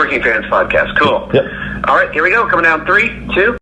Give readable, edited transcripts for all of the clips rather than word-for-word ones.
Working Fans Podcast. Cool. Yep. All right, here we go. Coming down 3, 2.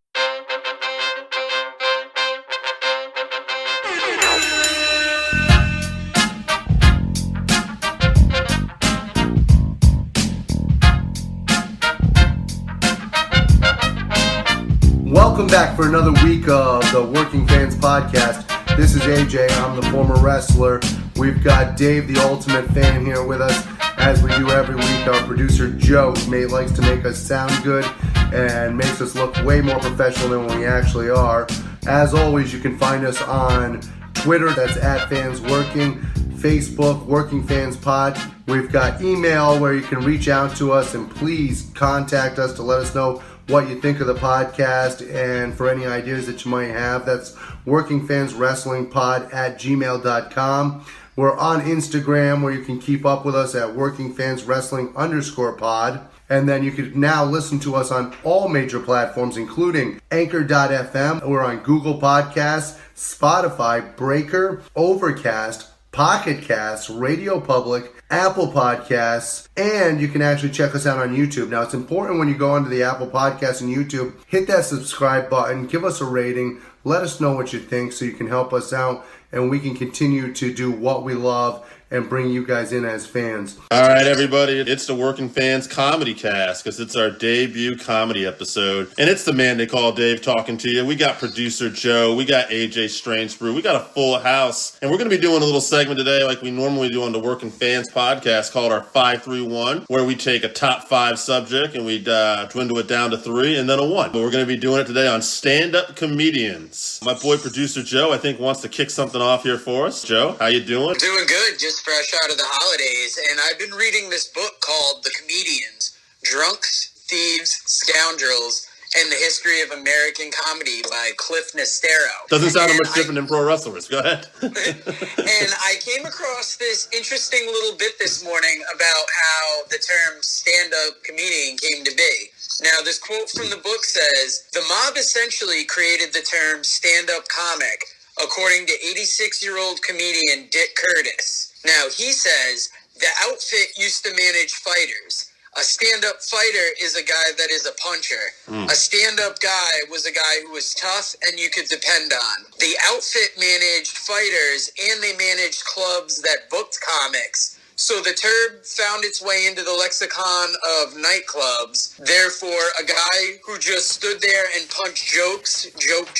Welcome back for another week of the Working Fans Podcast. This is AJ. I'm the former wrestler. We've got Dave, the ultimate fan, here with us. As we do every week, our producer Joe likes to make us sound good and makes us look way more professional than we actually are. As always, you can find us on Twitter, that's @FansWorking, Facebook, Working Fans Pod. We've got email where you can reach out to us and please contact us to let us know what you think of the podcast and for any ideas that you might have. That's workingfanswrestlingpod@gmail.com. We're on Instagram where you can keep up with us at workingfanswrestling_pod. And then you can now listen to us on all major platforms, including Anchor.fm. We're on Google Podcasts, Spotify, Breaker, Overcast, Pocket Casts, Radio Public, Apple Podcasts, and you can actually check us out on YouTube. Now, it's important when you go onto the Apple Podcasts and YouTube, hit that subscribe button, give us a rating, let us know what you think so you can help us out and we can continue to do what we love and bring you guys in as fans. All right, everybody. It's the Working Fans Comedycast because it's our debut comedy episode. And it's the man they call Dave talking to you. We got producer Joe. We got AJ Strangebrew. We got a full house. And we're going to be doing a little segment today like we normally do on the Working Fans Podcast called our 5-3-1, where we take a top 5 subject and we dwindle it down to 3 and then a 1. But we're going to be doing it today on stand-up comedians. My boy producer Joe, I think, wants to kick something off here for us. Joe, how you doing? I'm doing good. Just fresh out of the holidays, and I've been reading this book called The Comedians, Drunks, Thieves, Scoundrels, and the History of American Comedy by Cliff Nestero. Doesn't sound much different than pro wrestlers. Go ahead. And I came across this interesting little bit this morning about how the term stand-up comedian came to be. Now, this quote from the book says, "The mob essentially created the term stand-up comic, according to 86-year-old comedian Dick Curtis. Now, he says, the outfit used to manage fighters. A stand-up fighter is a guy that is a puncher. A stand-up guy was a guy who was tough and you could depend on. The outfit managed fighters and they managed clubs that booked comics. So the term found its way into the lexicon of nightclubs. Therefore, a guy who just stood there and punched jokes, joke,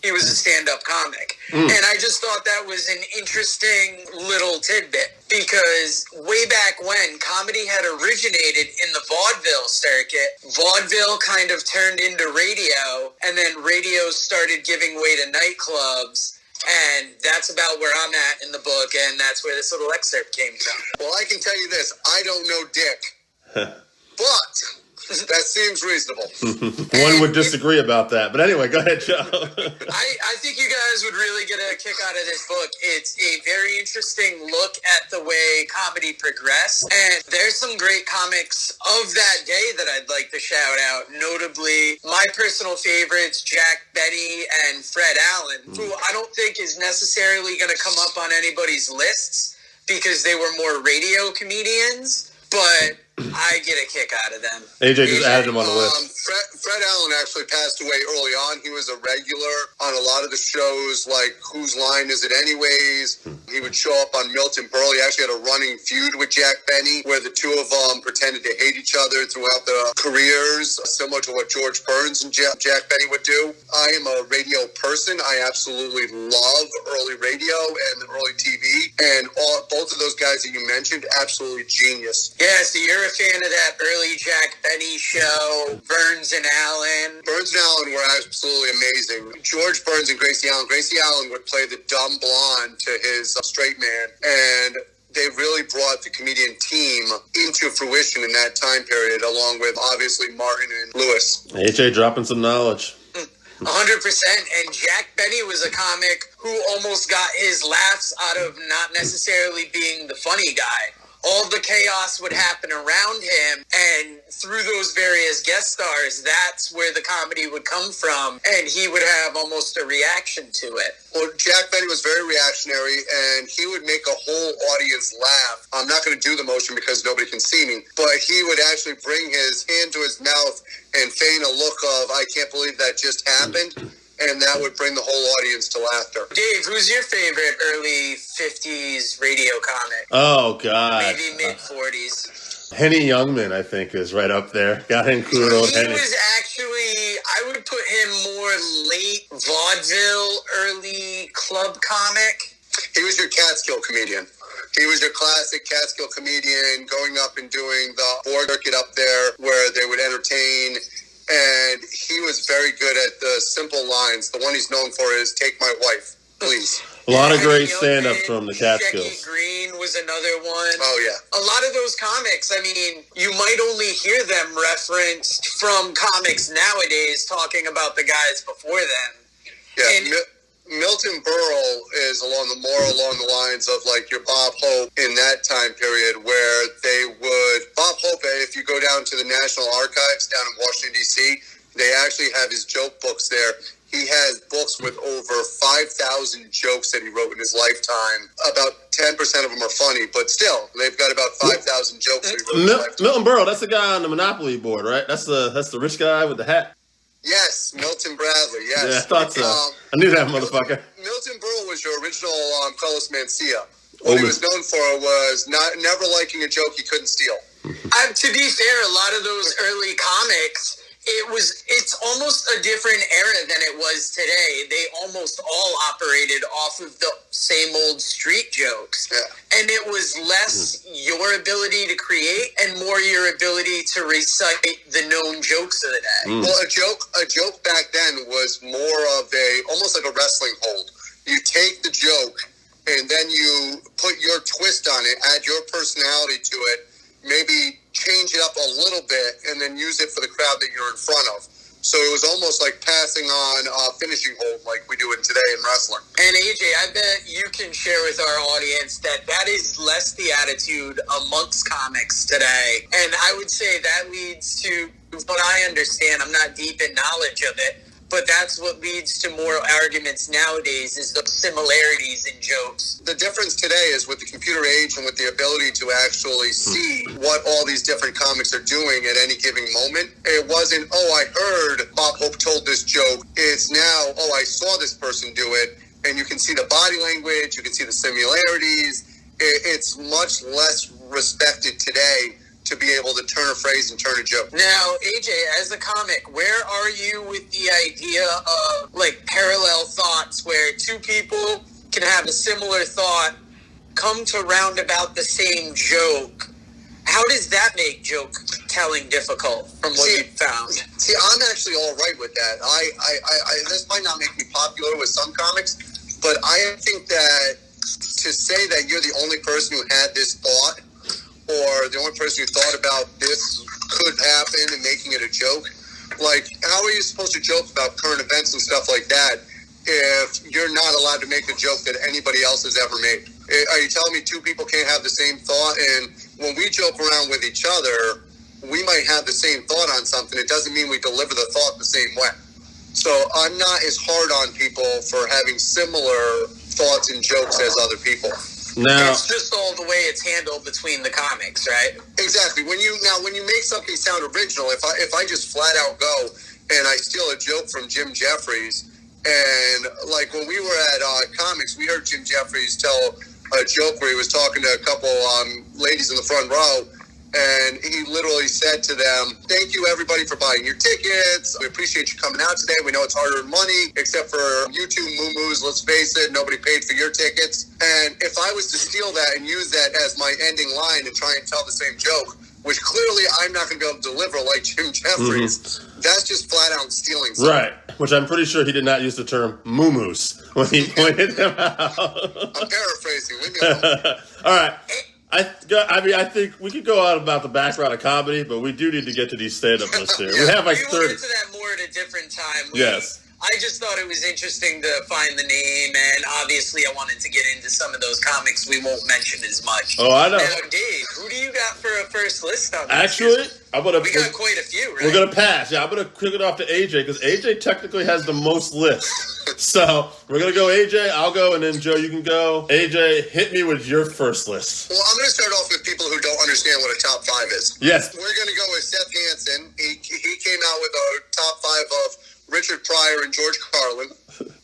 he was a stand-up comic." And I just thought that was an interesting little tidbit because way back when comedy had originated in the vaudeville circuit, vaudeville kind of turned into radio, and then radio started giving way to nightclubs. And that's about where I'm at in the book, and that's where this little excerpt came from. Well, I can tell you this. I don't know Dick. But that seems reasonable. One would disagree about that. But anyway, go ahead, Joe. I think you guys would really get a kick out of this book. It's a very interesting look at the way comedy progressed. And there's some great comics of that day that I'd like to shout out. Notably, my personal favorites, Jack Benny and Fred Allen, who I don't think is necessarily going to come up on anybody's lists because they were more radio comedians. But I get a kick out of them. AJ just added him on the list. Fred Allen actually passed away early on. He was a regular on a lot of the shows, like Whose Line Is It Anyways? He would show up on Milton Berle. He actually had a running feud with Jack Benny, where the two of them pretended to hate each other throughout their careers, similar to what George Burns and Jack Benny would do. I am a radio person. I absolutely love early radio and early TV, and both of those guys that you mentioned, absolutely genius. Yeah, so you're a fan of that early Jack Benny show, Burns and Allen. Burns and Allen were absolutely amazing. George Burns and Gracie Allen. Gracie Allen would play the dumb blonde to his straight man, and they really brought the comedian team into fruition in that time period, along with, obviously, Martin and Lewis. AJ dropping some knowledge. 100%. And Jack Benny was a comic who almost got his laughs out of not necessarily being the funny guy. All the chaos would happen around him, and through those various guest stars, that's where the comedy would come from, and he would have almost a reaction to it. Well, Jack Benny was very reactionary, and he would make a whole audience laugh. I'm not going to do the motion because nobody can see me, but he would actually bring his hand to his mouth and feign a look of, I can't believe that just happened. And that would bring the whole audience to laughter. Dave, who's your favorite early 50s radio comic? Oh, God. Maybe mid-40s. Henny Youngman, I think, is right up there. Got to include old Henny. He was actually, I would put him more late vaudeville, early club comic. He was your Catskill comedian. He was your classic Catskill comedian, going up and doing the board circuit up there where they would entertain. And he was very good at the simple lines. The one he's known for is, "Take my wife, please." A lot of great stand-ups from the Catskills. Shecky Green was another one. Oh, yeah. A lot of those comics, I mean, you might only hear them referenced from comics nowadays talking about the guys before then. Yeah, And Milton Berle is along the lines of like your Bob Hope in that time period, where they would Bob Hope. If you go down to the National Archives down in Washington D.C., they actually have his joke books there. He has books with over 5,000 jokes that he wrote in his lifetime. About 10% of them are funny, but still, they've got about 5,000 jokes that he wrote in his lifetime. Milton Berle, that's the guy on the Monopoly board, right? That's the rich guy with the hat. Yes, Milton Bradley, yes. Yeah, I thought so. I knew that motherfucker. Milton Berle was your original Carlos Mencia. Oh, What he was known for was never liking a joke he couldn't steal. To be fair, a lot of those early comics, it's almost a different era than it was today. They almost all operated off of the same old street jokes. Yeah. And it was less your ability to create and more your ability to recite the known jokes of the day. Well, a joke back then was more of almost like a wrestling hold. You take the joke and then you put your twist on it, add your personality to it, maybe change it up a little bit, and then use it for the crowd that you're in front of. So it was almost like passing on a finishing hold like we do it today in wrestling. And AJ, I bet you can share with our audience that is less the attitude amongst comics today. And I would say that leads to what I understand. I'm not deep in knowledge of it, but that's what leads to more arguments nowadays is the similarities in jokes. The difference today is with the computer age and with the ability to actually see what all these different comics are doing at any given moment. It wasn't, I heard Bob Hope told this joke. It's now, I saw this person do it. And you can see the body language. You can see the similarities. It's much less respected today to be able to turn a phrase and turn a joke. Now, AJ, as a comic, where are you with the idea of like parallel thoughts where two people can have a similar thought, come to round about the same joke? How does that make joke telling difficult from what you've found? See, I'm actually all right with that. I this might not make me popular with some comics, but I think that to say that you're the only person who had this thought, or the only person who thought about this could happen and making it a joke. Like, how are you supposed to joke about current events and stuff like that if you're not allowed to make a joke that anybody else has ever made? Are you telling me two people can't have the same thought? And when we joke around with each other, we might have the same thought on something. It doesn't mean we deliver the thought the same way. So I'm not as hard on people for having similar thoughts and jokes as other people. Now, it's just all the way it's handled between the comics, right? Exactly. When you make something sound original, if I just flat out go and I steal a joke from Jim Jeffries, and like when we were at comics, we heard Jim Jeffries tell a joke where he was talking to a couple ladies in the front row, and he literally said to them, "Thank you everybody for buying your tickets. We appreciate you coming out today. We know it's hard-earned money, except for you two moo-moos, let's face it, nobody paid for your tickets." And if I was to steal that and use that as my ending line and try and tell the same joke, which clearly I'm not going to be able to deliver like Jim Jeffries, that's just flat-out stealing something. Right, which I'm pretty sure he did not use the term moo-moos when he pointed them out. I'm paraphrasing. Leave me alone. All right. I think we could go out about the background of comedy, but we do need to get to these stand-up lists here. We have like we 30. will get to that more at a different time. Yes. I just thought it was interesting to find the name, and obviously I wanted to get into some of those comics we won't mention as much. Oh, I know. Now, Dave, who do you got for a first list on this? Actually, we got quite a few, right? We're going to pass. Yeah, I'm going to kick it off to AJ, because AJ technically has the most lists. So, we're going to go AJ, I'll go, and then Joe, you can go. AJ, hit me with your first list. Well, I'm going to start off with people who don't understand what a top 5 is. Yes. We're going to go with Seth Hansen. He came out with a top 5 of Richard Pryor and George Carlin.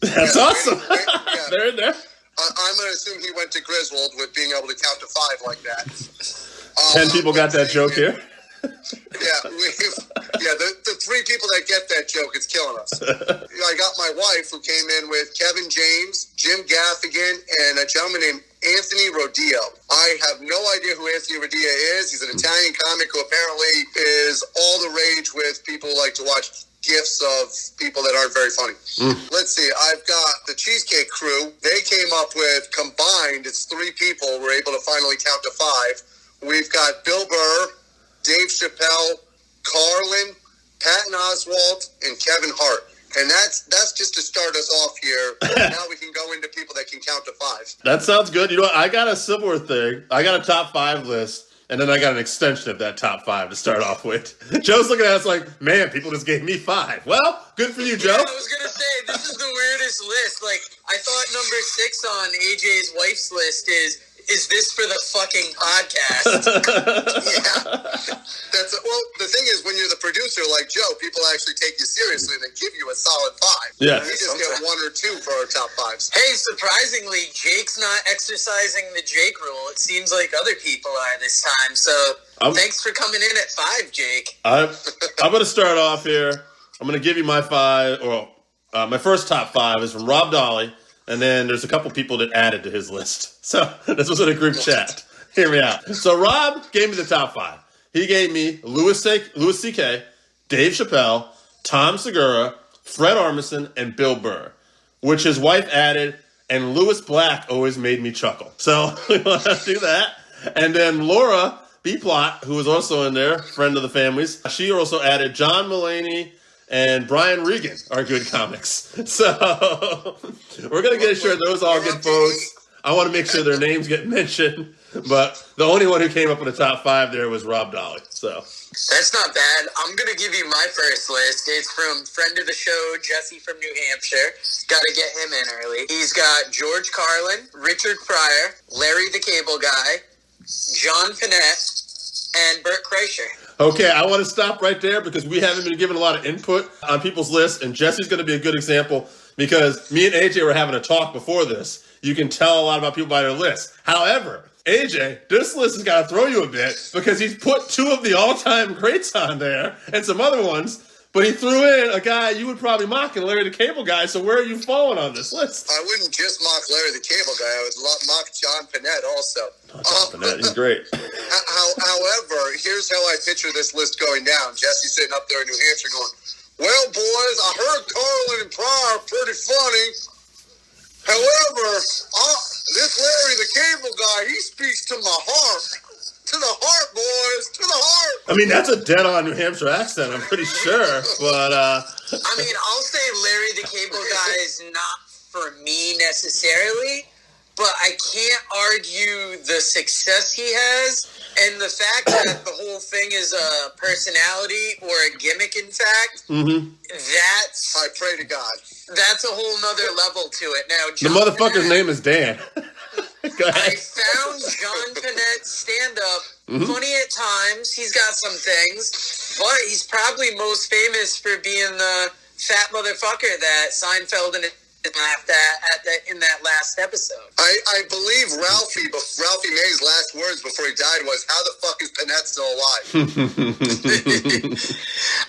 That's awesome. They're in there. I'm going to assume he went to Griswold with being able to count to 5 like that. 10 people got that joke here. The 3 people that get that joke, it's killing us. I got my wife, who came in with Kevin James, Jim Gaffigan, and a gentleman named Anthony Rodillo. I have no idea who Anthony Rodillo is. He's an Italian comic who apparently is all the rage with people who like to watch gifs of people that aren't very funny. Let's see. I've got the Cheesecake Crew. They came up with, combined, it's 3 people. We're able to finally count to 5. We've got Bill Burr, Dave Chappelle, Carlin, Patton Oswalt, and Kevin Hart. And that's just to start us off here. Now we can go into people that can count to 5. That sounds good. You know what? I got a similar thing. I got a top 5 list, and then I got an extension of that top 5 to start off with. Joe's looking at us like, man, people just gave me 5. Well, good for you, Joe. Yeah, I was going to say, this is the weirdest list. Like, I thought number 6 on AJ's wife's list is this for the fucking podcast? Well, the thing is, when you're the producer like Joe, people actually take you seriously and they give you a solid 5. Yeah. We just get 1 or 2 for our top 5s. Hey, surprisingly, Jake's not exercising the Jake rule. It seems like other people are this time. So thanks for coming in at 5, Jake. I'm going to start off here. I'm going to give you my 5. My first top 5 is from Rob Dolly. And then there's a couple people that added to his list. So this was in a group chat. Hear me out. So Rob gave me the top 5. He gave me Louis C.K., Dave Chappelle, Tom Segura, Fred Armisen, and Bill Burr, which his wife added, and Louis Black always made me chuckle. So we want to do that. And then Laura B-Plot, who was also in there, friend of the family's, she also added John Mulaney and Brian Regan are good comics. So we're going to get sure those all get votes. I want to make sure their names get mentioned. But the only one who came up with the top 5 there was Rob Dolly. So that's not bad. I'm going to give you my first list. It's from friend of the show, Jesse from New Hampshire. Got to get him in early. He's got George Carlin, Richard Pryor, Larry the Cable Guy, John Panette, and Bert Kreischer. Okay, I want to stop right there because we haven't been given a lot of input on people's lists, and Jesse's going to be a good example because me and AJ were having a talk before this. You can tell a lot about people by their list. However, AJ, this list has got to throw you a bit because he's put 2 of the all-time greats on there and some other ones, but he threw in a guy you would probably mock, and Larry the Cable Guy, so where are you falling on this list? I wouldn't just mock Larry the Cable Guy. I would mock John Panette also. John Panette, he's great. However, here's how I picture this list going down. Jesse sitting up there in New Hampshire going, well, boys, I heard Carlin and Pryor are pretty funny. However, this Larry the Cable Guy, he speaks to my heart. To the heart, boys. To the heart. I mean, that's a dead-on New Hampshire accent, I'm pretty sure. But, I mean, I'll say Larry the Cable Guy is not for me necessarily, but I can't argue the success he has and the fact that the whole thing is a personality or a gimmick, in fact. That's... I pray to God. That's a whole nother level to it. Now, the motherfucker's name is Dan. I found John Panette's stand-up funny at times. He's got some things, but he's probably most famous for being the fat motherfucker that Seinfeld and laughed at in that last episode. I believe Ralphie May's last words before he died was, how the fuck is Panette still alive?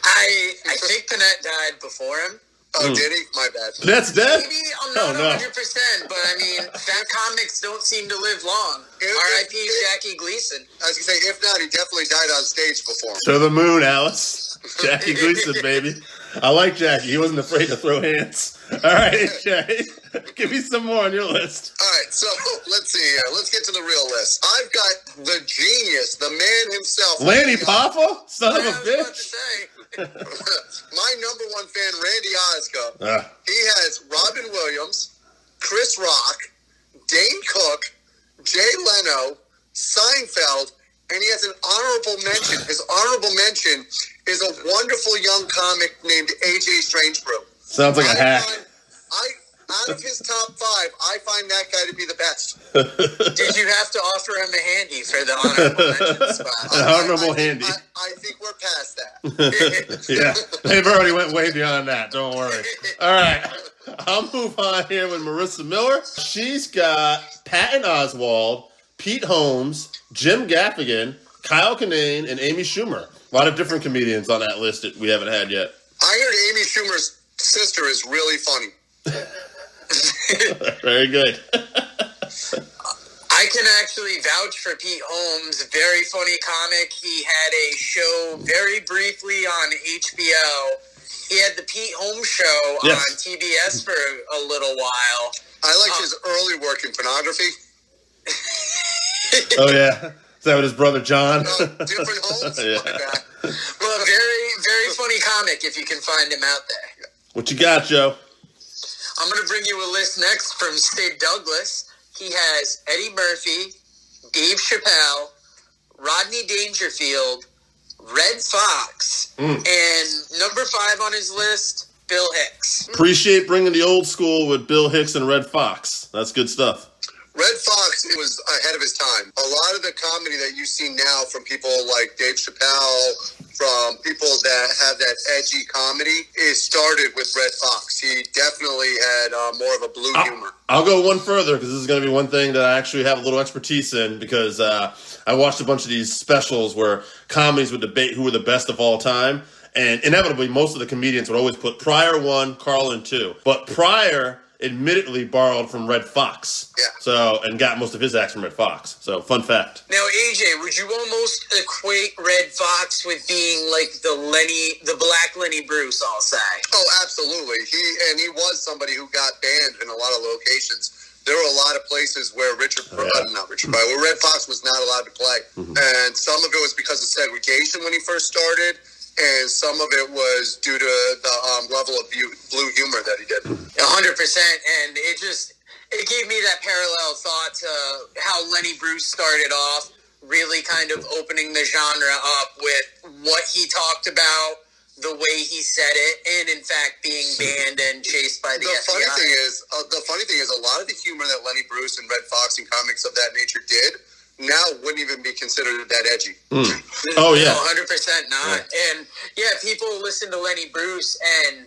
I think Panette died before him. Oh, did he? My bad. That's dead? Maybe I'm not 100%, but I mean, fat comics don't seem to live long. R.I.P. Jackie Gleason. I was going to say, if not, he definitely died on stage before. To the moon, Alice. Jackie Gleason, baby. I like Jackie. He wasn't afraid to throw hands. All right, AJ, give me some more on your list. All right, so let's see here. Let's get to the real list. I've got the genius, the man himself. Lanny Poffo? Son of a I was about to bitch. say. My number one fan, Randy Osgood. He has Robin Williams, Chris Rock, Dane Cook, Jay Leno, Seinfeld, and he has an honorable mention. His honorable mention is a wonderful young comic named AJ Strangebrew. Sounds like a hack. Out of his top five, I find that guy to be the best. Did you have to offer him a handy for the honorable mention spot? An honorable handy. I think we're past that. Yeah, they've already went way beyond that. Don't worry. All right, I'll move on here with Marissa Miller. She's got Patton Oswalt, Pete Holmes, Jim Gaffigan, Kyle Kinane, and Amy Schumer. A lot of different comedians on that list that we haven't had yet. I heard Amy Schumer's sister is really funny. Very good. I can actually vouch for Pete Holmes. Very funny comic. He had a show very briefly on HBO. He had the Pete Holmes show on TBS for a little while. I liked his early work in pornography. Oh, yeah. Is that with his brother John? Different Holmes? Yeah. Well, very, very funny comic if you can find him out there. What you got, Joe? I'm going to bring you a list next from Sid Douglas. He has Eddie Murphy, Dave Chappelle, Rodney Dangerfield, Red Fox, and number 5 on his list, Bill Hicks. Appreciate bringing the old school with Bill Hicks and Red Fox. That's good stuff. Red Fox was ahead of his time. A lot of the comedy that you see now from people like Dave Chappelle, from people that have that edgy comedy, is started with Red Fox. He definitely had more of a blue humor. I'll go one further because this is going to be one thing that I actually have a little expertise in because I watched a bunch of these specials where comedies would debate who were the best of all time. And inevitably, most of the comedians would always put Pryor 1, Carlin 2. But Pryor admittedly borrowed from Red Fox. Yeah. So, and got most of his acts from Red Fox. So, fun fact. Now, AJ, would you almost equate Red Fox with being like the Black Lenny Bruce, I'll say? Oh, absolutely. He was somebody who got banned in a lot of locations. There were a lot of places where Red Fox was not allowed to play. Mm-hmm. And some of it was because of segregation when he first started. And some of it was due to the level of blue humor that he did. 100%. And it gave me that parallel thought to how Lenny Bruce started off, really kind of opening the genre up with what he talked about, the way he said it, and in fact being banned and chased by the FBI. The funny thing is a lot of the humor that Lenny Bruce and Red Fox and comics of that nature did now wouldn't even be considered that edgy. Oh, yeah. No, 100% not. Yeah. And, yeah, people listen to Lenny Bruce and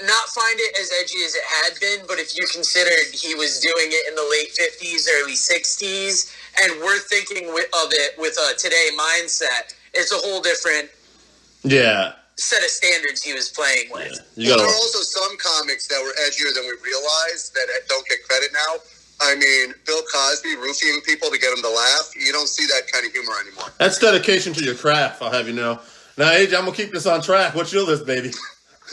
not find it as edgy as it had been, but if you considered he was doing it in the late 50s, early 60s, and we're thinking of it with a today mindset, it's a whole different set of standards he was playing with. Yeah. There are also some comics that were edgier than we realize that don't get credit now. I mean, Bill Cosby roofing people to get them to laugh. You don't see that kind of humor anymore. That's dedication to your craft, I'll have you know. Now, AJ, I'm going to keep this on track. What's your list, baby?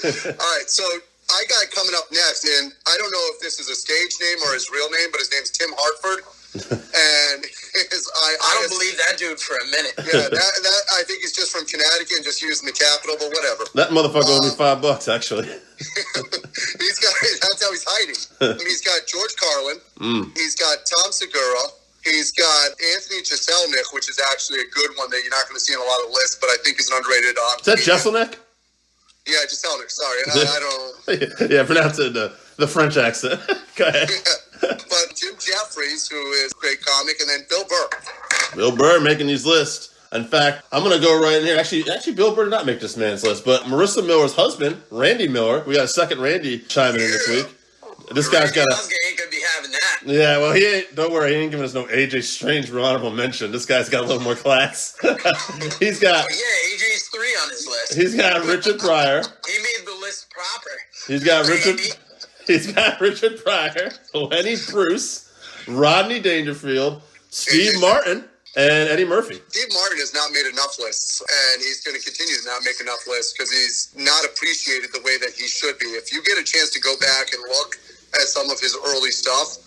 All right, so I got coming up next, and I don't know if this is a stage name or his real name, but his name's Tim Hartford. And I don't believe that dude for a minute. Yeah, that I think he's just from Connecticut and just using the capital, but whatever. That motherfucker owed me $5, actually. That's how he's hiding. He's got George Carlin. He's got Tom Segura. He's got Anthony Jeselnik, which is actually a good one that you're not going to see on a lot of lists, but I think is an underrated. Is that Jeselnik? Yeah, Jeselnik. Sorry, I don't. Yeah, pronounce it the French accent. Go ahead. But Jim Jeffries, who is a great comic, and then Bill Burr. Bill Burr making these lists. In fact, I'm going to go right in here. Actually, Bill Burr did not make this man's list, but Marissa Miller's husband, Randy Miller, we got a second Randy chiming in this week. This guy's got ain't gonna be having that. Yeah, well, he ain't. Don't worry, he ain't giving us no AJ Strange honorable mention. This guy's got a little more class. He's got. Oh, yeah, AJ's 3 on his list. He's got Richard Pryor. He made the list proper. He's got Richard. He's got Richard Pryor, Lenny Bruce, Rodney Dangerfield, Steve Martin, and Eddie Murphy. Steve Martin has not made enough lists, and he's going to continue to not make enough lists because he's not appreciated the way that he should be. If you get a chance to go back and look at some of his early stuff,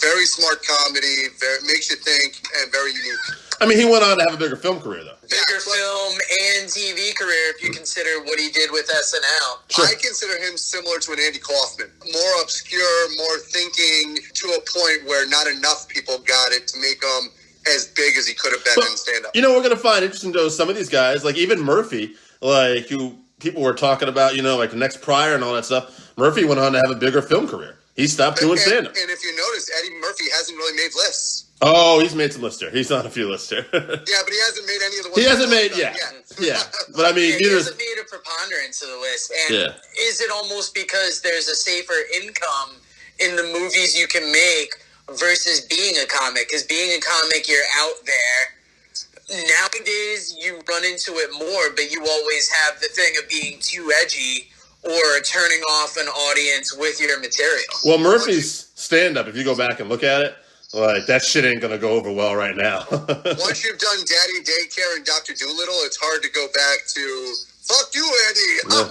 very smart comedy, makes you think, and very unique. I mean, he went on to have a bigger film career, though. Bigger film and TV career if you consider what he did with SNL. Sure. I consider him similar to an Andy Kaufman. More obscure, more thinking, to a point where not enough people got it to make him as big as he could have been in stand-up. You know, we're going to find interesting, though, some of these guys, like even Murphy, like who people were talking about, you know, like the next Pryor and all that stuff. Murphy went on to have a bigger film career. He stopped doing stand-up. And if you notice, Eddie Murphy hasn't really made lists. Oh, he's made some lists here. He's on a few lists here. Yeah, but he hasn't made any of the ones. He hasn't made, yeah. But I mean, he hasn't made a preponderance of the list. And is it almost because there's a safer income in the movies you can make versus being a comic? Because being a comic, you're out there. Nowadays, you run into it more, but you always have the thing of being too edgy or turning off an audience with your material. Well, Murphy's stand-up, if you go back and look at it, like, that shit ain't going to go over well right now. Once you've done Daddy Daycare and Dr. Dolittle, it's hard to go back to, fuck you, Eddie. Yeah.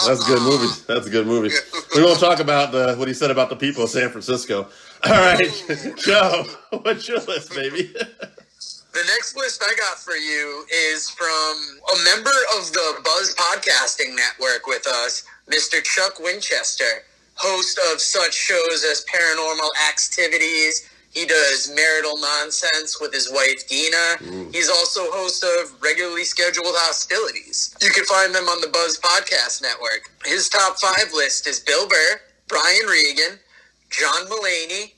That's a good movie. That's a good movie. We won't talk about what he said about the people of San Francisco. All right, Joe, what's your list, baby? The next list I got for you is from a member of the Buzz Podcasting Network with us, Mr. Chuck Winchester, host of such shows as Paranormal Activities. He does Marital Nonsense with his wife, Dina. He's also host of Regularly Scheduled Hostilities. You can find them on the Buzz Podcast Network. His top 5 list is Bill Burr, Brian Regan, John Mulaney,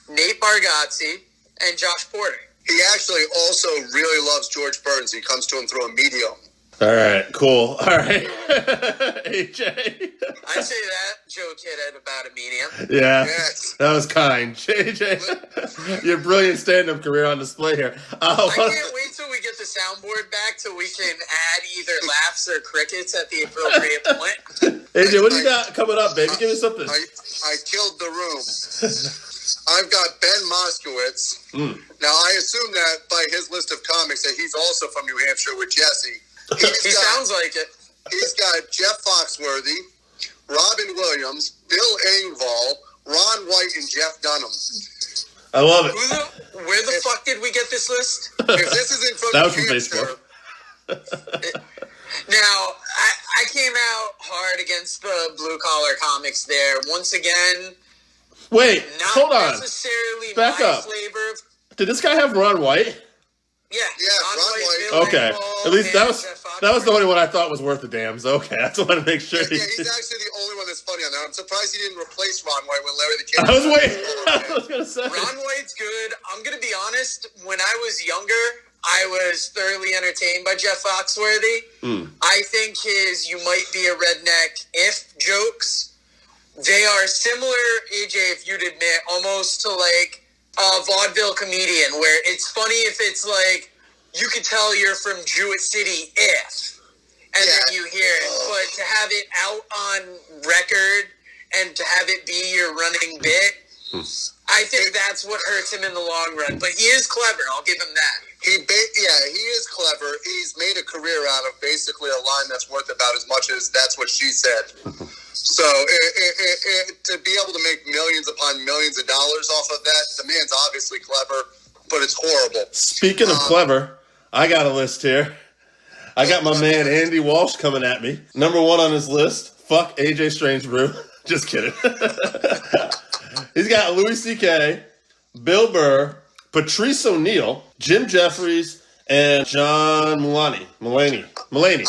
Nate Bargatze, and Josh Porter. He actually also really loves George Burns. He comes to him through a medium. All right, cool. All right. AJ. I'd say that Joe Kidd had about a medium. Yeah, Yes. that was kind. JJ, your brilliant stand-up career on display here. I can't wait till we get the soundboard back so we can add either laughs or crickets at the appropriate point. AJ, what do you got coming up, baby? Give me something. I killed the room. I've got Ben Moskowitz. Now, I assume that by his list of comics that he's also from New Hampshire with Jesse. He sounds like it. He's got Jeff Foxworthy, Robin Williams, Bill Engvall, Ron White, and Jeff Dunham. I love it. Where the fuck did we get this list? If this isn't from That was New from Hampshire, Facebook. Now, I came out hard against the blue-collar comics there. Once again, Wait, not hold on. necessarily Back my up. flavor. Did this guy have Ron White? Yeah, Ron White. Bill Okay, Engvall, at least and that Jeff was the Foxworthy. only one I thought was worth the damns. Okay, I just wanted to make sure. yeah, he's actually the only one that's funny on there. I'm surprised he didn't replace Ron White when Larry the Cable. I was waiting. I was gonna say. Ron White's good. I'm going to be honest. When I was younger, I was thoroughly entertained by Jeff Foxworthy. I think his "you might be a redneck if" jokes, they are similar, AJ, if you'd admit, almost to like a vaudeville comedian, where it's funny if it's like, you could tell you're from Jewett City if, and then you hear it. But to have it out on record and to have it be your running bit, I think that's what hurts him in the long run. But he is clever. I'll give him that. He is clever. He's made a career out of basically a line that's worth about as much as "that's what she said." So to be able to make millions upon millions of dollars off of that, the man's obviously clever, but it's horrible. Speaking of clever, I got a list here. I got my man Andy Walsh coming at me. Number 1 on his list. Fuck AJ Strange Brew. Just kidding. He's got Louis C.K., Bill Burr, Patrice O'Neill, Jim Jeffries, and John Mulaney.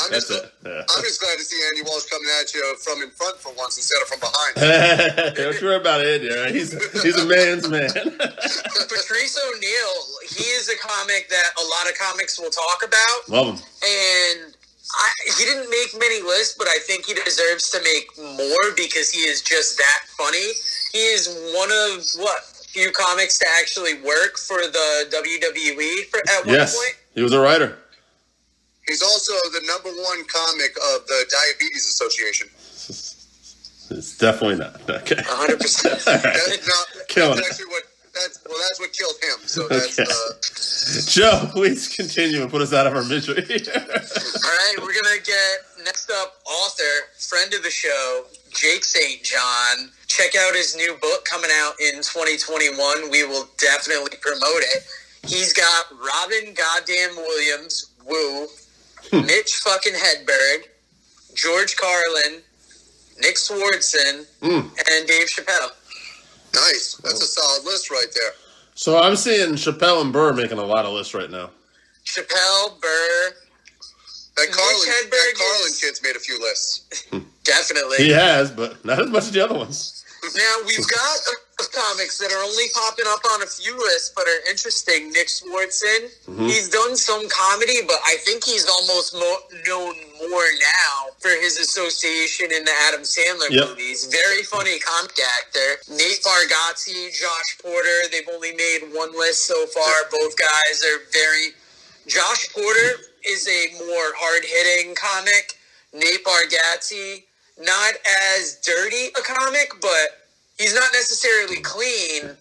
That's it. Yeah. I'm just glad to see Andy Walsh coming at you from in front for once instead of from behind. Don't you worry about it. Yeah, he's a man's man. Patrice O'Neill, he is a comic that a lot of comics will talk about. Love him. And he didn't make many lists, but I think he deserves to make more because he is just that funny. He is one of, few comics to actually work for the WWE at one point. He was a writer. He's also the number 1 comic of the Diabetes Association. It's definitely not. Okay. 100%. Killing that's it. actually that's what killed him. So that's Joe, please continue and put us out of our misery. All right, we're going to get next up author, friend of the show, Jake St. John. Check out his new book coming out in 2021. We will definitely promote it. He's got Robin Goddamn Williams, woo, Mitch fucking Hedberg, George Carlin, Nick Swardson, and Dave Chappelle. Nice. That's a solid list right there. So I'm seeing Chappelle and Burr making a lot of lists right now. Chappelle, Burr. That Carlin is... kid's made a few lists. Definitely. He has, but not as much as the other ones. Now, we've got comics that are only popping up on a few lists, but are interesting. Nick Swardson, he's done some comedy, but I think he's almost known more now for his association in the Adam Sandler movies. Very funny comic actor. Nate Bargatze, Josh Porter, they've only made one list so far. Both guys are very... Josh Porter is a more hard-hitting comic. Nate Bargatze, not as dirty a comic, but he's not necessarily clean,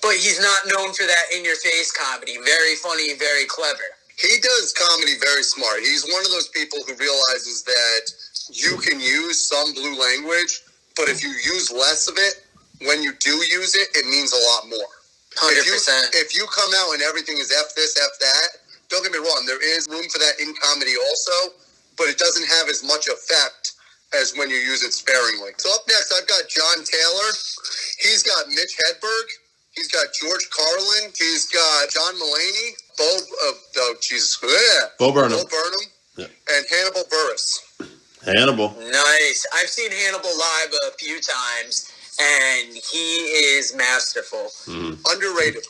but he's not known for that in-your-face comedy. Very funny, very clever. He does comedy very smart. He's one of those people who realizes that you can use some blue language, but if you use less of it, when you do use it, it means a lot more. 100%. If you come out and everything is F this, F that, don't get me wrong, there is room for that in comedy also, but it doesn't have as much effect as when you use it sparingly. So up next, I've got John Taylor. He's got Mitch Hedberg. He's got George Carlin. He's got John Mulaney. Bo Burnham. Yeah. And Hannibal Buress. Hannibal. Nice. I've seen Hannibal live a few times, and he is masterful. Underrated.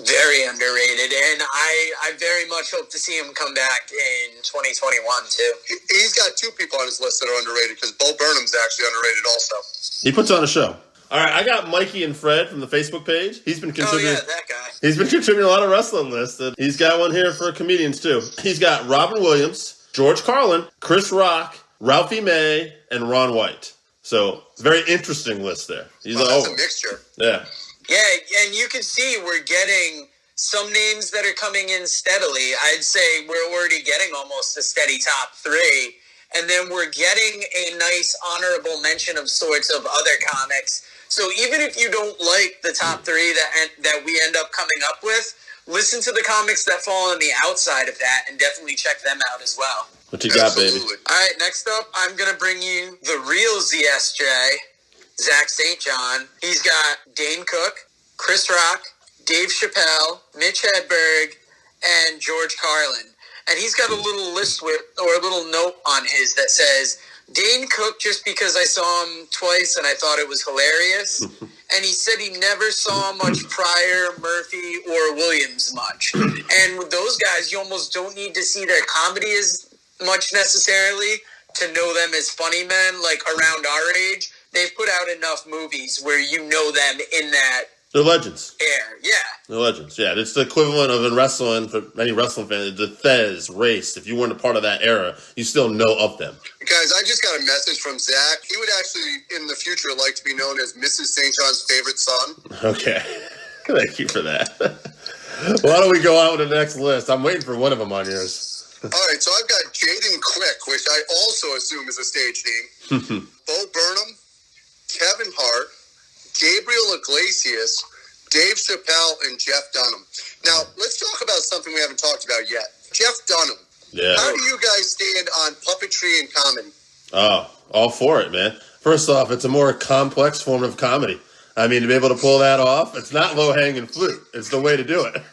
Very underrated, and I very much hope to see him come back in 2021, too. He's got two people on his list that are underrated, because Bo Burnham's actually underrated also. He puts on a show. All right, I got Mikey and Fred from the Facebook page. He's been contributing. Oh, yeah, that guy. He's been contributing a lot of wrestling lists. And he's got one here for comedians, too. He's got Robin Williams, George Carlin, Chris Rock, Ralphie May, and Ron White. So, very interesting list there. That's a mixture. Yeah. Yeah, and you can see we're getting some names that are coming in steadily. I'd say we're already getting almost a steady top three. And then we're getting a nice honorable mention of sorts of other comics. So even if you don't like the top three that we end up coming up with, listen to the comics that fall on the outside of that and definitely check them out as well. What you got, baby? All right, next up, I'm going to bring you the real ZSJ, Zach St. John. He's got Dane Cook, Chris Rock, Dave Chappelle, Mitch Hedberg, and George Carlin. And he's got a little list or a little note on his that says, Dane Cook just because I saw him twice and I thought it was hilarious. And he said he never saw much Pryor, Murphy, or Williams much. And with those guys, you almost don't need to see their comedy as much necessarily to know them as funny men. Like around our age, they've put out enough movies where you know them in that. They're legends. Yeah. They're legends. Yeah, it's the equivalent of in wrestling, for any wrestling fan, the Thez race. If you weren't a part of that era, you still know of them. Guys, I just got a message from Zach. He would actually, in the future, like to be known as Mrs. St. John's favorite son. Okay. Thank you for that. Why don't we go on with the next list? I'm waiting for one of them on yours. All right, so I've got Jaden Quick, which I also assume is a stage name. Bo Burnham, Kevin Hart, Gabriel Iglesias, Dave Chappelle, and Jeff Dunham. Now, let's talk about something we haven't talked about yet. Jeff Dunham. Yeah. How do you guys stand on puppetry and comedy? Oh, all for it, man. First off, it's a more complex form of comedy. I mean, to be able to pull that off, it's not low-hanging fruit. It's the way to do it.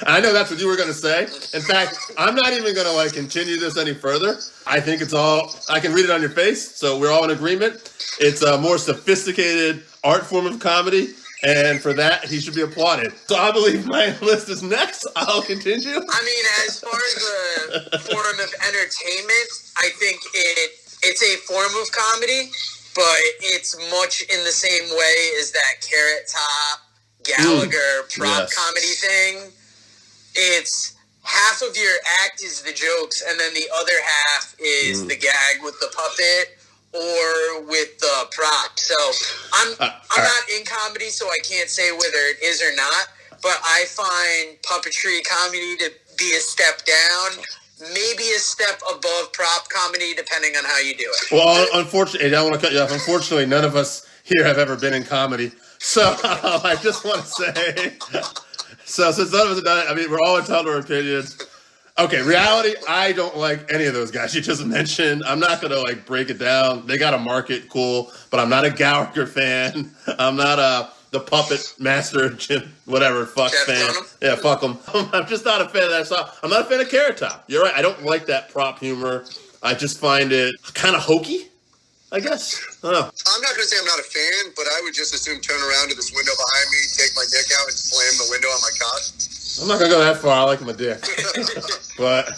I know that's what you were going to say. In fact, I'm not even going to continue this any further. I think it's all, I can read it on your face, so we're all in agreement. It's a more sophisticated art form of comedy, and for that, he should be applauded. So I believe my list is next. I'll continue. I mean, as far as a form of entertainment, I think it's a form of comedy, but it's much in the same way as that Carrot Top, Gallagher prop comedy thing. It's half of your act is the jokes, and then the other half is the gag with the puppet or with the prop. So I'm not in comedy, so I can't say whether it is or not. but I find puppetry comedy to be a step down, maybe a step above prop comedy, depending on how you do it. Well, unfortunately, I don't want to cut you off. Unfortunately, none of us here have ever been in comedy. So I just want to say, so since none of us have done it, I mean, we're all entitled to our opinions. Okay, reality, I don't like any of those guys you just mentioned. I'm not going to, like, break it down. They got a market, cool, but I'm not a Gallagher fan. I'm not the puppet master, Jim, whatever, fuck Jeff fan. Dunham? Yeah, fuck them. I'm just not a fan of that stuff. I'm not a fan of Carrot Top. You're right. I don't like that prop humor. I just find it kind of hokey, I guess. I don't know. I'm not going to say I'm not a fan, but I would just as soon turn around to this window behind me, take my dick out, and slam the window on my cock. I'm not going to go that far. I like my dick. But,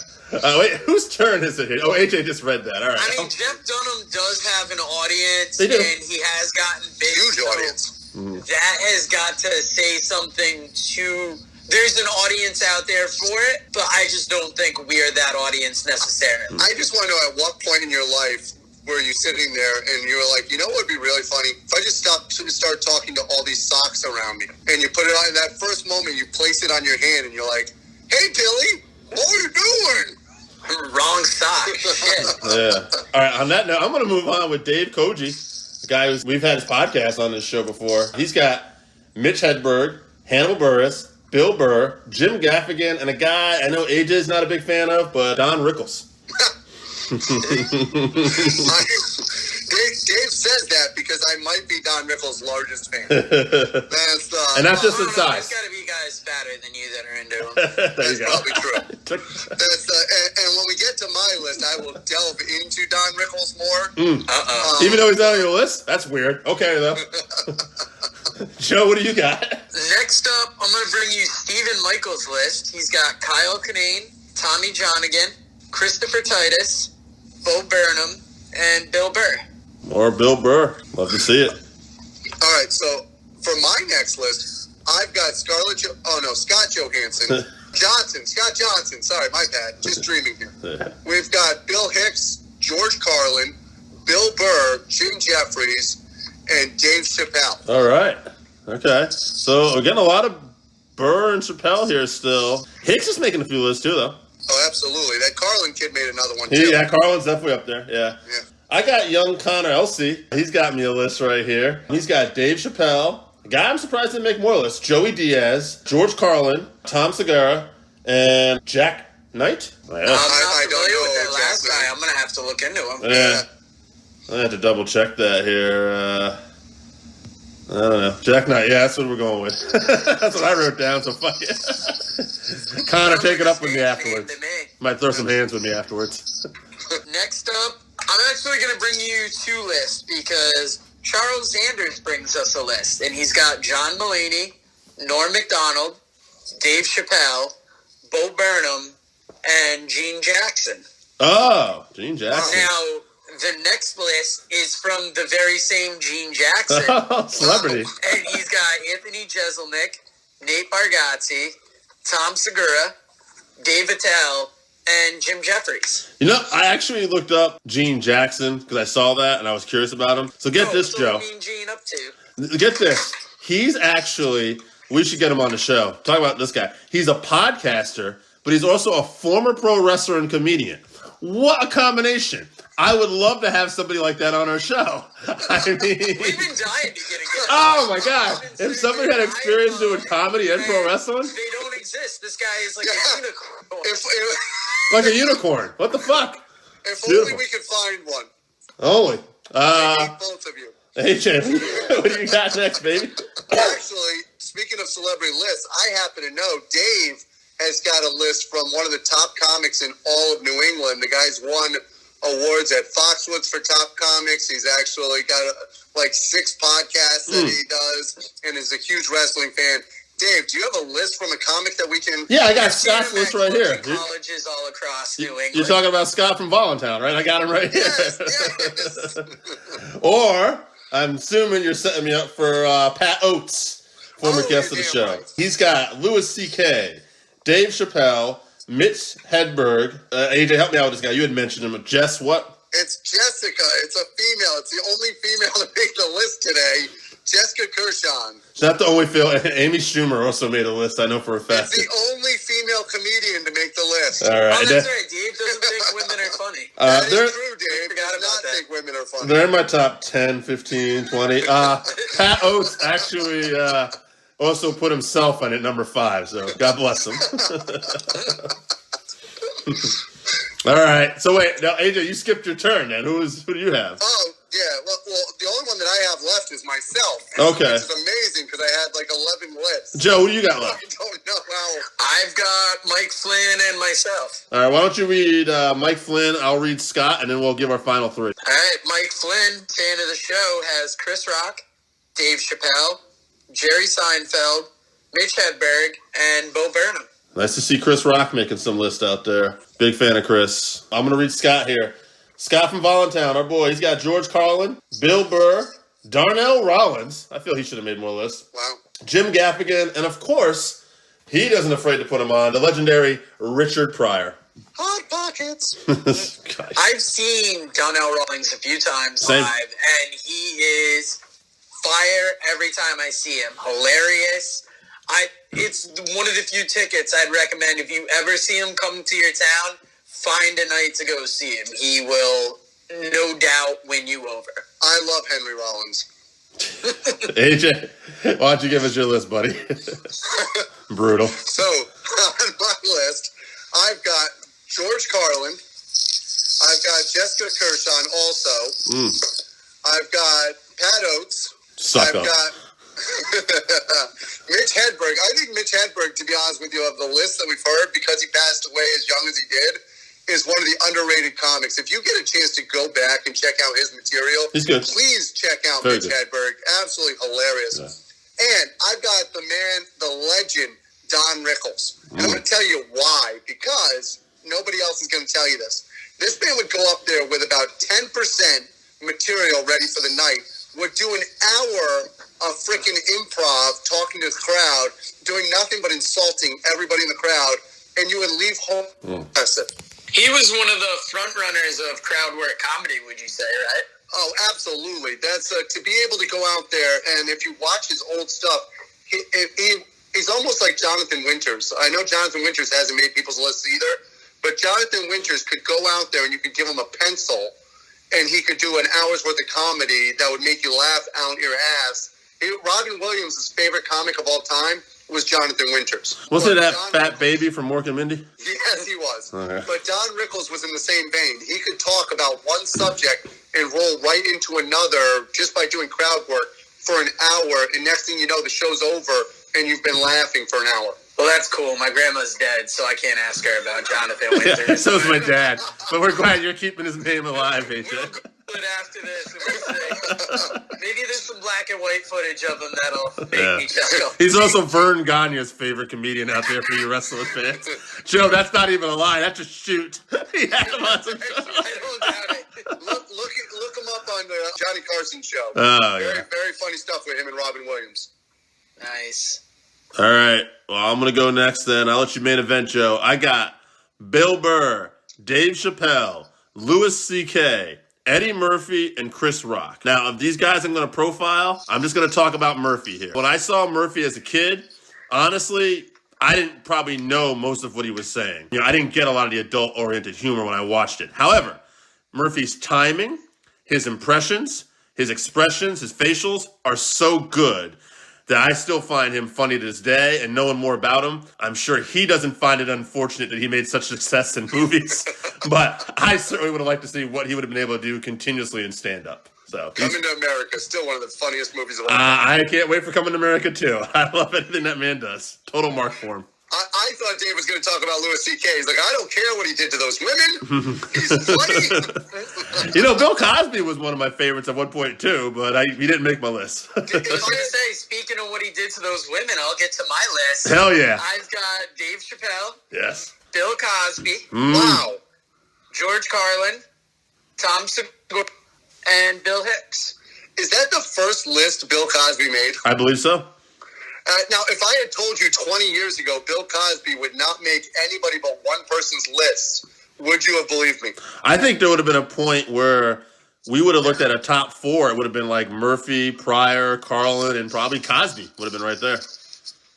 wait, whose turn is it here? Oh, AJ just read that. All right. I mean, Jeff Dunham does have an audience, They do. and he has gotten big. Huge so audience. That has got to say something to... There's an audience out there for it, but I just don't think we are that audience necessarily. I just want to know at what point in your life were you sitting there and you were like, you know what would be really funny? If I just start talking to all these socks around me, and you put it on, in that first moment, you place it on your hand, and you're like, hey, Billy, what are you doing? Wrong sock. Shit. Yeah. All right, on that note, I'm going to move on with Dave Koji, a guy who's we've had his podcast on this show before. He's got Mitch Hedberg, Hannibal Buress, Bill Burr, Jim Gaffigan, and a guy I know AJ's not a big fan of, but Don Rickles. Dave says that because I might be Don Rickles' largest fan. That's And that's just in There's size. got to be guys fatter than you that are into him. There you go. probably true. And when we get to my list, I will delve into Don Rickles more. Even though he's not on your list? That's weird. Okay, though. Joe, what do you got? Next up, I'm going to bring you Stephen Michaels' list. He's got Kyle Kinane, Tommy Johnigan, Christopher Titus, Bo Burnham, and Bill Burr. Or Bill Burr. Love to see it. All right, so for my next list, I've got Scott Johansson. Scott Johnson. Sorry, my bad. Just dreaming here. We've got Bill Hicks, George Carlin, Bill Burr, Jim Jeffries, and Dave Chappelle. All right. Okay. So we're getting a lot of Burr and Chappelle here still. Hicks is making a few lists too, though. Oh, absolutely. That Carlin kid made another one, too. Yeah, Carlin's definitely up there. Yeah. I got young Connor Elsey. He's got me a list right here. He's got Dave Chappelle. A guy I'm surprised didn't make more lists. Joey Diaz, George Carlin, Tom Segura, and Jack Knight. Oh, yeah. I'm not I don't familiar know with that Jack last Knight. guy. I'm going to have to look into him. Yeah. I have to double check that here. I don't know. Jack Knight. Yeah, that's what we're going with. That's what I wrote down, so fuck it. Connor, take it up with me afterwards. Might throw some hands with me afterwards. Next up, I'm actually going to bring you two lists because Charles Sanders brings us a list. And he's got John Mulaney, Norm Macdonald, Dave Chappelle, Bo Burnham, and Gene Jackson. Oh, Gene Jackson. Now, the next list is from the very same Gene Jackson. Oh, celebrity. And he's got Anthony Jeselnik, Nate Bargatze, Tom Segura, Dave Attell, and Jim Jeffries. You know, I actually looked up Gene Jackson because I saw that and I was curious about him. So get this, so Joe. What mean Gene up to? Get this. He's actually, we should get him on the show. Talk about this guy. He's a podcaster, but he's also a former pro wrestler and comedian. What a combination. I would love to have somebody like that on our show. I mean, We've been dying to get a guest. oh my God. If somebody had experience doing comedy and pro wrestling, They don't exist. This guy is like a unicorn. If like a unicorn. What the fuck? only Beautiful. we could find one. Holy. I need both of you. AJ, what do you got next, baby? Actually, speaking of celebrity lists, I happen to know Dave has got a list from one of the top comics in all of New England. The guy's won awards at Foxwoods for top comics. He's actually got like 6 podcasts that he does and is a huge wrestling fan. Dave, do you have a list from a comic that we can... Yeah, I got Scott's list right here. Colleges all across New England. You're talking about Scott from Voluntown, right? I got him right here. Yes. Or, I'm assuming you're setting me up for Pat Oates, former guest of the show. Right. He's got Louis C.K., Dave Chappelle, Mitch Hedberg. AJ, help me out with this guy. You had mentioned him. Jess what? It's Jessica. It's a female. It's the only female to make the list today. Jessica Kirshon. Not the only female. Amy Schumer also made a list, I know for a fact. It's the only female comedian to make the list. All right. Oh, that's right. Dave doesn't think women are funny. That is true, Dave. I forgot Does about not that. think women are funny. They're in my top 10, 15, 20. Pat Oates actually also put himself on at number 5, so God bless him. All right. So wait, now AJ, you skipped your turn. Then who do you have? Oh yeah. Well, the only one that I have left is myself. Okay. Which is amazing because I had like 11 lists. Joe, who do you got left? I don't know how. I've got Mike Flynn and myself. All right. Why don't you read Mike Flynn? I'll read Scott, and then we'll give our final 3. All right, Mike Flynn, fan of the show, has Chris Rock, Dave Chappelle, Jerry Seinfeld, Mitch Hedberg, and Bo Burnham. Nice to see Chris Rock making some list out there. Big fan of Chris. I'm going to read Scott here. Scott from Voluntown, our boy. He's got George Carlin, Bill Burr, Darnell Rollins. I feel he should have made more lists. Wow. Jim Gaffigan, and of course, he doesn't afraid to put him on, the legendary Richard Pryor. Hot Pockets. Gosh. I've seen Darnell Rollins a few times Same. live, and he is fire every time I see him. Hilarious. It's one of the few tickets I'd recommend. If you ever see him come to your town, find a night to go see him. He will, no doubt, win you over. I love Henry Rollins. AJ, why don't you give us your list, buddy? Brutal. So, on my list, I've got George Carlin. I've got Jessica Kirshon also. I've got Pat Oates. Suck I've up. got Mitch Hedberg. I think Mitch Hedberg, to be honest with you, of the list that we've heard, because he passed away as young as he did, is one of the underrated comics. If you get a chance to go back and check out his material, He's good. please check out Very Mitch good. Hedberg. Absolutely hilarious. Yeah. And I've got the man, the legend, Don Rickles. And I'm going to tell you why, because nobody else is going to tell you this. This man would go up there with about 10% material ready for the night, would do an hour of freaking improv, talking to the crowd, doing nothing but insulting everybody in the crowd, and you would leave home impressive. He was one of the front runners of crowd work comedy, would you say, right? Oh, absolutely. That's to be able to go out there, and if you watch his old stuff, he's almost like Jonathan Winters. I know Jonathan Winters hasn't made people's lists either, but Jonathan Winters could go out there and you could give him a pencil, and he could do an hour's worth of comedy that would make you laugh out your ass. Robin Williams' favorite comic of all time was Jonathan Winters. Wasn't that Don fat Rickles, baby from Mork and Mindy? Yes, he was. Okay. But Don Rickles was in the same vein. He could talk about one subject and roll right into another just by doing crowd work for an hour, and next thing you know, the show's over, and you've been laughing for an hour. Well, that's cool. My grandma's dead, so I can't ask her about Jonathan Winters. So is my dad. But we're glad you're keeping his name alive, AJ. We'll Google it after this. And we'll see. Maybe there's some black and white footage of him that'll make me chuckle. He's also Vern Gagne's favorite comedian out there for you wrestling fans. Joe, that's not even a lie. That's a shoot. He had him on some show. I don't doubt it. Look him up on the Johnny Carson show. Oh, Very, yeah. very funny stuff with him and Robin Williams. Nice. All right. Well, I'm going to go next then. I'll let you main event, Joe. I got Bill Burr, Dave Chappelle, Louis C.K., Eddie Murphy, and Chris Rock. Now, of these guys I'm going to profile, I'm just going to talk about Murphy here. When I saw Murphy as a kid, honestly, I didn't probably know most of what he was saying. I didn't get a lot of the adult-oriented humor when I watched it. However, Murphy's timing, his impressions, his expressions, his facials are so good that I still find him funny to this day, and knowing more about him, I'm sure he doesn't find it unfortunate that he made such success in movies. But I certainly would have liked to see what he would have been able to do continuously in stand-up. So Coming to America, still one of the funniest movies of all time. I can't wait for Coming to America, too. I love anything that man does. Total mark for him. I thought Dave was going to talk about Louis C.K. He's like, I don't care what he did to those women. He's funny. Bill Cosby was one of my favorites at one point, too, but he didn't make my list. I was going to say, speaking of what he did to those women, I'll get to my list. Hell yeah. I've got Dave Chappelle, Yes. Bill Cosby, Wow. George Carlin, Tom Segura, and Bill Hicks. Is that the first list Bill Cosby made? I believe so. Now, if I had told you 20 years ago Bill Cosby would not make anybody but one person's list, would you have believed me? I think there would have been a point where we would have looked at a top 4. It would have been like Murphy, Pryor, Carlin, and probably Cosby would have been right there.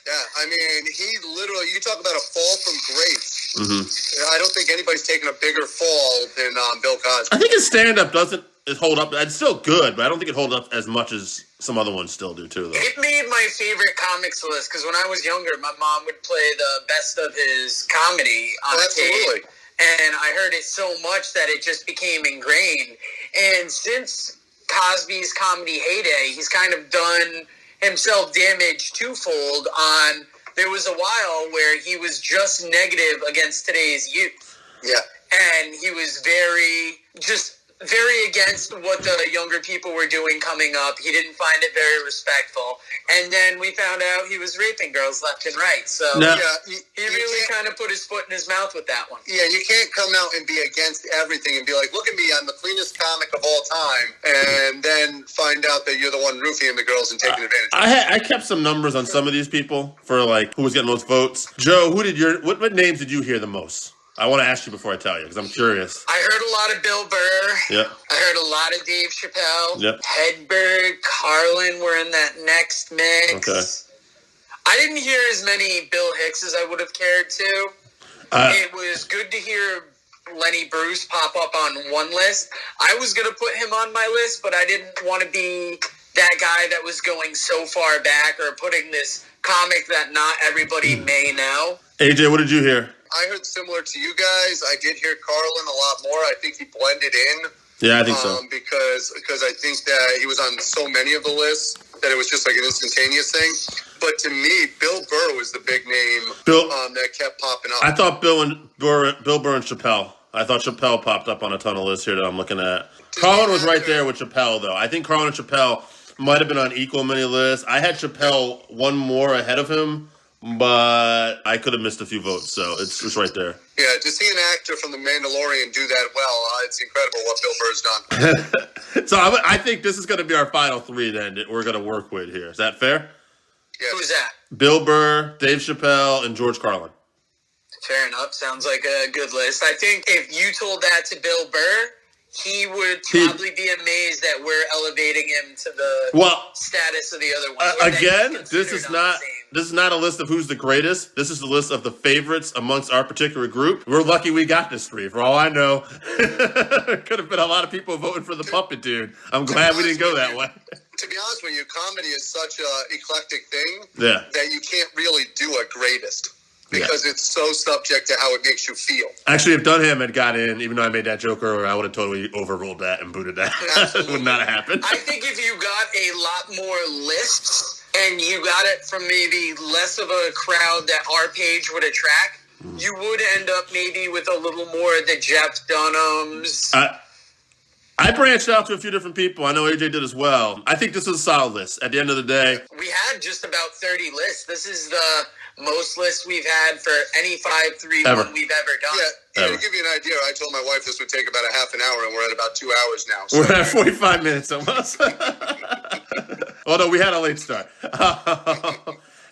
Yeah, I mean, he literally, you talk about a fall from grace. Mm-hmm. I don't think anybody's taken a bigger fall than Bill Cosby. I think his stand-up doesn't hold up. It's still good, but I don't think it holds up as much as some other ones still do, too, though. It made my favorite comics list, because when I was younger, my mom would play the best of his comedy on Absolutely. tape. And I heard it so much that it just became ingrained. And since Cosby's comedy heyday, he's kind of done himself damage twofold on, there was a while where he was just negative against today's youth. Yeah. And he was very against what the younger people were doing coming up. He didn't find it very respectful. And then we found out he was raping girls left and right. So he really kind of put his foot in his mouth with that one. Yeah, you can't come out and be against everything and be like, look at me, I'm the cleanest comic of all time, and then find out that you're the one roofing the girls and taking advantage of it. I kept some numbers on some of these people for like who was getting most votes. Joe, what names did you hear the most? I want to ask you before I tell you, because I'm curious. I heard a lot of Bill Burr. Yep. I heard a lot of Dave Chappelle. Yep. Hedberg, Carlin were in that next mix. Okay. I didn't hear as many Bill Hicks as I would have cared to. It was good to hear Lenny Bruce pop up on one list. I was going to put him on my list, but I didn't want to be that guy that was going so far back or putting this comic that not everybody may know. AJ, what did you hear? I heard similar to you guys. I did hear Carlin a lot more. I think he blended in. Yeah, I think so. Because I think that he was on so many of the lists that it was just like an instantaneous thing. But to me, Bill Burr was the big name that kept popping up. I thought Bill Burr and Chappelle. I thought Chappelle popped up on a ton of lists here that I'm looking at. Carlin was right there with Chappelle, though. I think Carlin and Chappelle might have been on equal many lists. I had Chappelle one more ahead of him, but I could have missed a few votes, so it's right there. Yeah, to see an actor from The Mandalorian do that well, it's incredible what Bill Burr's done. So I think this is going to be our final 3 then that we're going to work with here. Is that fair? Yes. Who's that? Bill Burr, Dave Chappelle, and George Carlin. Fair enough. Sounds like a good list. I think if you told that to Bill Burr, he would probably be amazed that we're elevating him to the status of the other ones. Again, this is not a list of who's the greatest. This is the list of the favorites amongst our particular group. We're lucky we got this 3. For all I know, could have been a lot of people voting for the puppet dude. I'm glad we didn't go that way. To be honest with you, comedy is such an eclectic thing that you can't really do a greatest. Because it's so subject to how it makes you feel. Actually, if Dunham had got in, even though I made that joke earlier, I would have totally overruled that and booted that. That would not have happened. I think if you got a lot more lists and you got it from maybe less of a crowd that our page would attract, you would end up maybe with a little more of the Jeff Dunhams. I branched out to a few different people. I know AJ did as well. I think this is a solid list. At the end of the day, we had just about 30 lists. This is the most lists we've had for any 5-3-1 we've ever done. Yeah, to give you an idea, I told my wife this would take about a half an hour, and we're at about 2 hours now. So. We're at 45 minutes almost. Although we had a late start.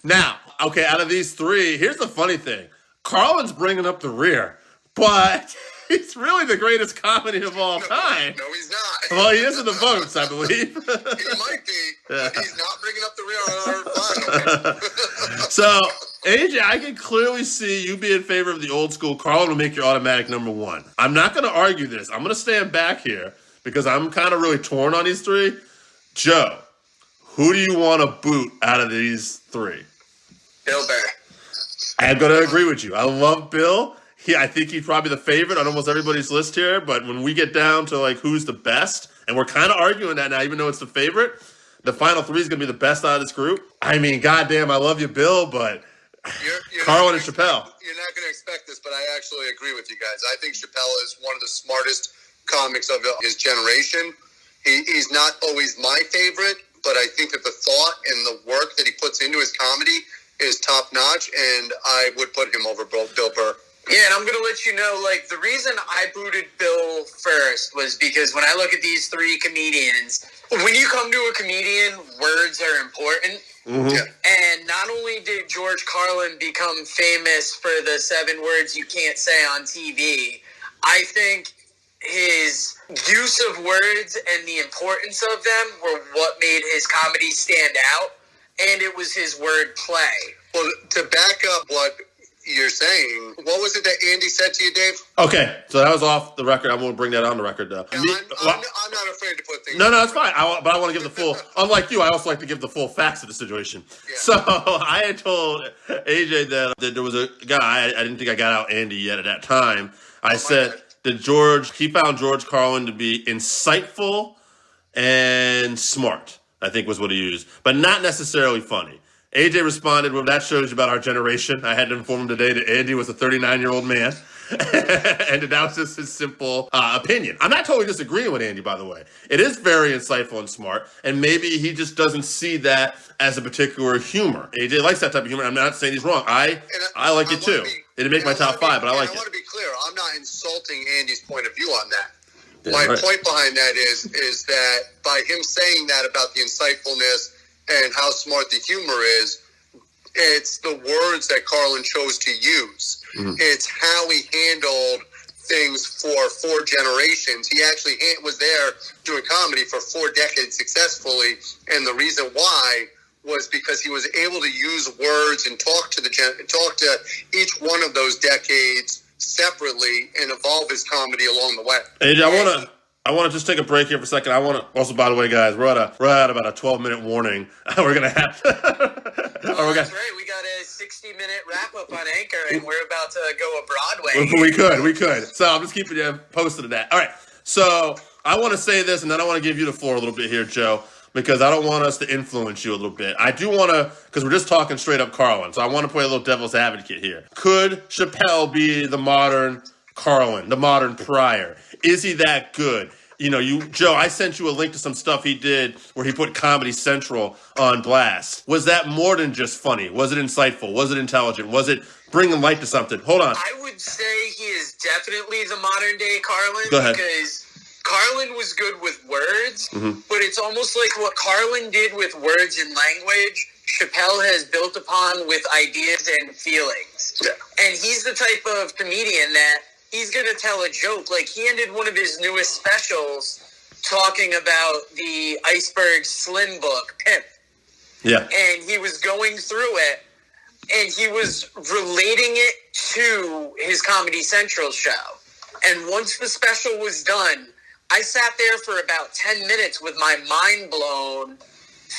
Now, okay, out of these 3, here's the funny thing. Carlin's bringing up the rear, but he's really the greatest comedy of all time. No, he's not. Well, he is in the votes, I believe. He might be, but he's not bringing up the rear on our final. So, AJ, I can clearly see you be in favor of the old school. Carlin will make your automatic number 1. I'm not going to argue this. I'm going to stand back here because I'm kind of really torn on these 3. Joe, who do you want to boot out of these 3? Bill Burr. I'm going to agree with you. I love Bill. I think he's probably the favorite on almost everybody's list here, but when we get down to like who's the best, and we're kind of arguing that now, even though it's the favorite, the final 3 is going to be the best out of this group. I mean, goddamn, I love you, Bill, but Carlin and Chappelle. You're not going to expect this, but I actually agree with you guys. I think Chappelle is one of the smartest comics of his generation. He's not always my favorite, but I think that the thought and the work that he puts into his comedy is top notch, and I would put him over Bill Burr. Yeah, and I'm going to let you know, like, the reason I booted Bill first was because when I look at these 3 comedians, when you come to a comedian, words are important. Mm-hmm. And not only did George Carlin become famous for the 7 words you can't say on TV, I think his use of words and the importance of them were what made his comedy stand out, and it was his word play. Well, to back up what you're saying, what was it that Andy said to you, Dave? Okay, so that was off the record. I'm going to bring that on the record, though. Yeah, I'm not afraid to put things. No, it's fine. But I want to give the full. Unlike you, I also like to give the full facts of the situation. Yeah. So I had told AJ that there was a guy. I didn't think I got out Andy yet at that time. I said that he found George Carlin to be insightful and smart, I think was what he used, but not necessarily funny. AJ responded, well, that shows you about our generation. I had to inform him today that Andy was a 39-year-old man. And that was just his simple opinion. I'm not totally disagreeing with Andy, by the way. It is very insightful and smart, and maybe he just doesn't see that as a particular humor. AJ likes that type of humor. I'm not saying he's wrong. I like it too. It didn't make my top five, but I like it. I want to be clear. I'm not insulting Andy's point of view on that. My point behind that is that by him saying that about the insightfulness and how smart the humor is, it's the words that Carlin chose to use. Mm-hmm. It's how he handled things for 4 generations. He actually was there doing comedy for 4 decades successfully, and the reason why was because he was able to use words and talk to each one of those decades separately and evolve his comedy along the way. AJ, I want to just take a break here for a second. I want to also, by the way, guys, we're at about a 12-minute warning. We're gonna have to. That's right. We got a 60-minute wrap up on Anchor, and we're about to go a Broadway. We could. So I'm just keeping you posted to that. All right. So I want to say this, and then I want to give you the floor a little bit here, Joe, because I don't want us to influence you a little bit. I do want to, because we're just talking straight up Carlin. So I want to play a little devil's advocate here. Could Chappelle be the modern Carlin, the modern Pryor? Is he that good? You know, Joe, I sent you a link to some stuff he did where he put Comedy Central on blast. Was that more than just funny? Was it insightful? Was it intelligent? Was it bringing light to something? Hold on. I would say he is definitely the modern day Carlin. Go ahead. Because Carlin was good with words, but it's almost like what Carlin did with words and language, Chappelle has built upon with ideas and feelings. Yeah. And he's the type of comedian that he's going to tell a joke. Like, he ended one of his newest specials talking about the Iceberg Slim book, Pimp. Yeah. And he was going through it, and he was relating it to his Comedy Central show. And once the special was done, I sat there for about 10 minutes with my mind blown,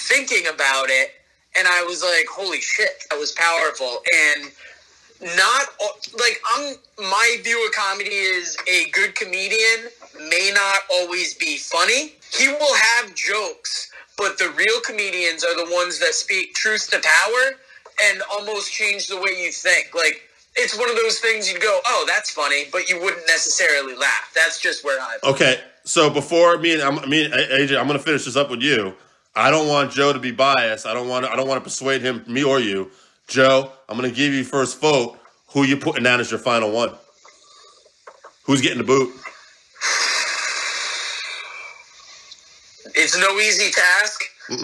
thinking about it, and I was like, holy shit, that was powerful. And my view of comedy is a good comedian may not always be funny. He will have jokes, but the real comedians are the ones that speak truth to power and almost change the way you think. Like, it's one of those things you'd go, oh, that's funny, but you wouldn't necessarily laugh. That's just where I'm. Okay, so before AJ, I'm going to finish this up with you. I don't want Joe to be biased. I don't want to persuade him, me or you. Joe, I'm going to give you first vote. Who you putting down as your final one? Who's getting the boot? It's no easy task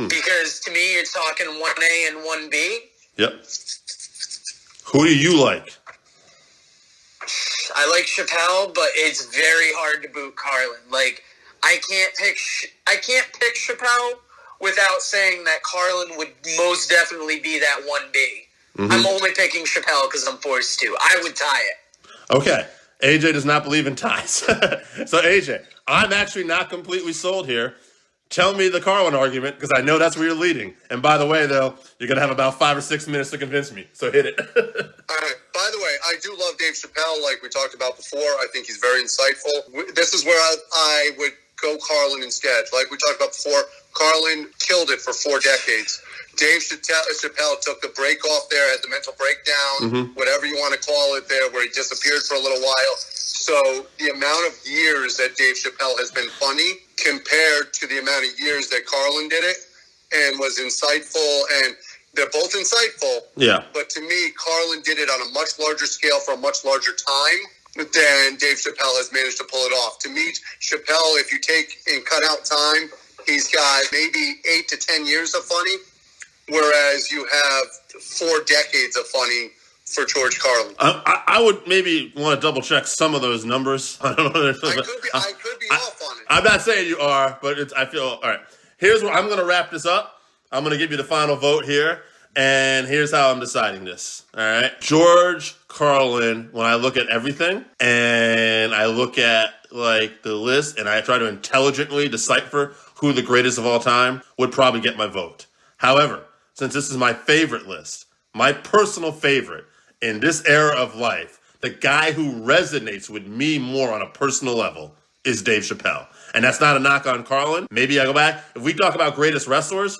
because to me you're talking 1A and 1B. Yep. Who do you like? I like Chappelle, but it's very hard to boot Carlin. Like, I can't pick Chappelle without saying that Carlin would most definitely be that 1B. I'm only picking Chappelle because I'm forced to. I would tie it. Okay. AJ does not believe in ties. So, AJ, I'm actually not completely sold here. Tell me the Carlin argument, because I know that's where you're leading. And by the way, though, you're going to have about 5 or 6 minutes to convince me. So hit it. All right. By the way, I do love Dave Chappelle, like we talked about before. I think he's very insightful. This is where I would go Carlin instead. Like we talked about before, Carlin killed it for 4 decades. Dave Chappelle took the break off there, had the mental breakdown, whatever you want to call it there, where he disappeared for a little while. So the amount of years that Dave Chappelle has been funny compared to the amount of years that Carlin did it and was insightful, and they're both insightful. Yeah. But to me, Carlin did it on a much larger scale for a much larger time than Dave Chappelle has managed to pull it off. To me, Chappelle, if you take and cut out time, he's got maybe 8 to 10 years of funny, whereas you have 4 decades of funny for George Carlin. I would maybe want to double check some of those numbers. I don't know. I could be off on it. I'm not saying you are, but I feel all right. Here's where I'm going to wrap this up. I'm going to give you the final vote here, and here's how I'm deciding this. All right, George Carlin. When I look at everything and I look at like the list, and I try to intelligently decipher who the greatest of all time would probably get my vote. However, since this is my favorite list, my personal favorite in this era of life, the guy who resonates with me more on a personal level is Dave Chappelle. And that's not a knock on Carlin. Maybe I go back. If we talk about greatest wrestlers,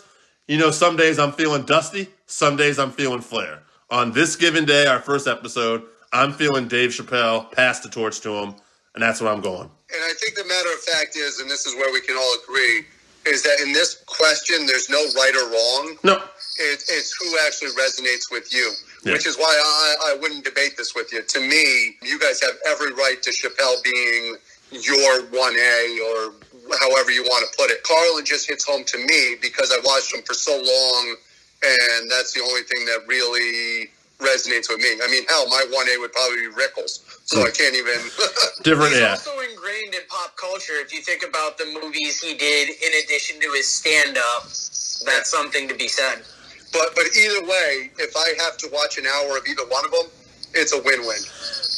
you know, some days I'm feeling Dusty, some days I'm feeling Flair. On this given day, our first episode, I'm feeling Dave Chappelle, pass the torch to him, and that's where I'm going. And I think the matter of fact is, and this is where we can all agree, is that in this question, there's no right or wrong. No. It's who actually resonates with you, yeah. Which is why I wouldn't debate this with you. To me, you guys have every right to Chappelle being your 1A or however you want to put it. Carlin just hits home to me because I watched him for so long, and that's the only thing that really resonates with me. I mean, hell, my 1A would probably be Rickles, so I can't even... Different, He's yeah. also ingrained in pop culture. If you think about the movies he did in addition to his stand-up, that's something to be said. But either way, if I have to watch an hour of either one of them, it's a win-win.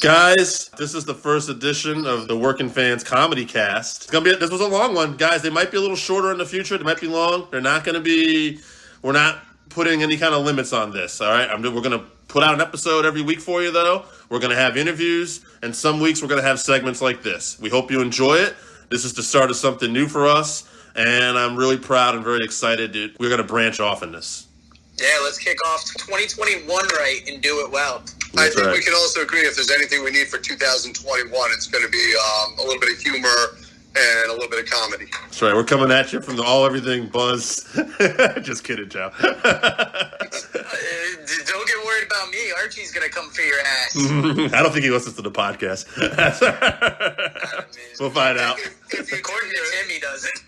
Guys, this is the first edition of the Working Fans Comedycast. This was a long one. Guys, they might be a little shorter in the future. They might be long. They're not going to be... We're not putting any kind of limits on this, all right? We're going to put out an episode every week for you, though. We're going to have interviews, and some weeks we're going to have segments like this. We hope you enjoy it. This is the start of something new for us, and I'm really proud and very excited that we're going to branch off in this. Yeah, let's kick off 2021 right and do it well. I think we can also agree if there's anything we need for 2021, it's going to be a little bit of humor and a little bit of comedy. That's right. We're coming at you from the All Everything Buzz. Just kidding, Joe. Don't get worried about me. Archie's going to come for your ass. I don't think he listens to the podcast. We'll find out. According to Tim, he doesn't.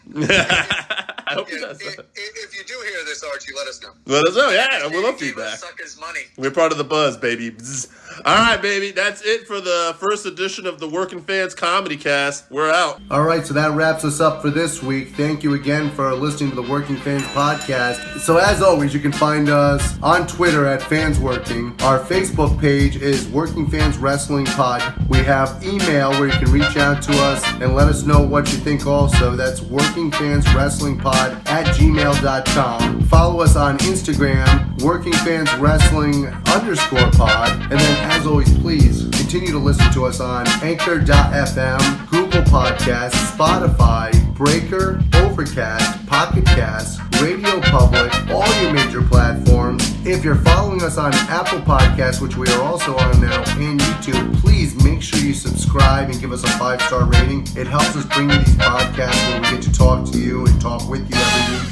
I hope he does. If you do hear this, Archie, let us know. Let us know. Yeah, we'll love He feedback. suck his money. We're part of the buzz, baby. Bzz. All right, baby. That's it for the first edition of the Working Fans Comedycast. We're out. All right, so that wraps us up for this week. Thank you again for listening to the Working Fans Podcast. So as always, you can find us on Twitter at FansWorking. Our Facebook page is Working Fans Wrestling Pod. We have email where you can reach out to us and let us know what you think also. That's workingfanswrestlingpod@gmail.com. Follow us on Instagram, workingfanswrestling_pod. And then as always, please continue to listen to us on Anchor.fm, Google Podcasts, Spotify, Breaker, Overcast, Pocket Cast, Radio Public, all your major platforms. If you're following us on Apple Podcasts, which we are also on now, and YouTube, please make sure you subscribe and give us a 5-star rating. It helps us bring you these podcasts where we get to talk to you and talk with you every week.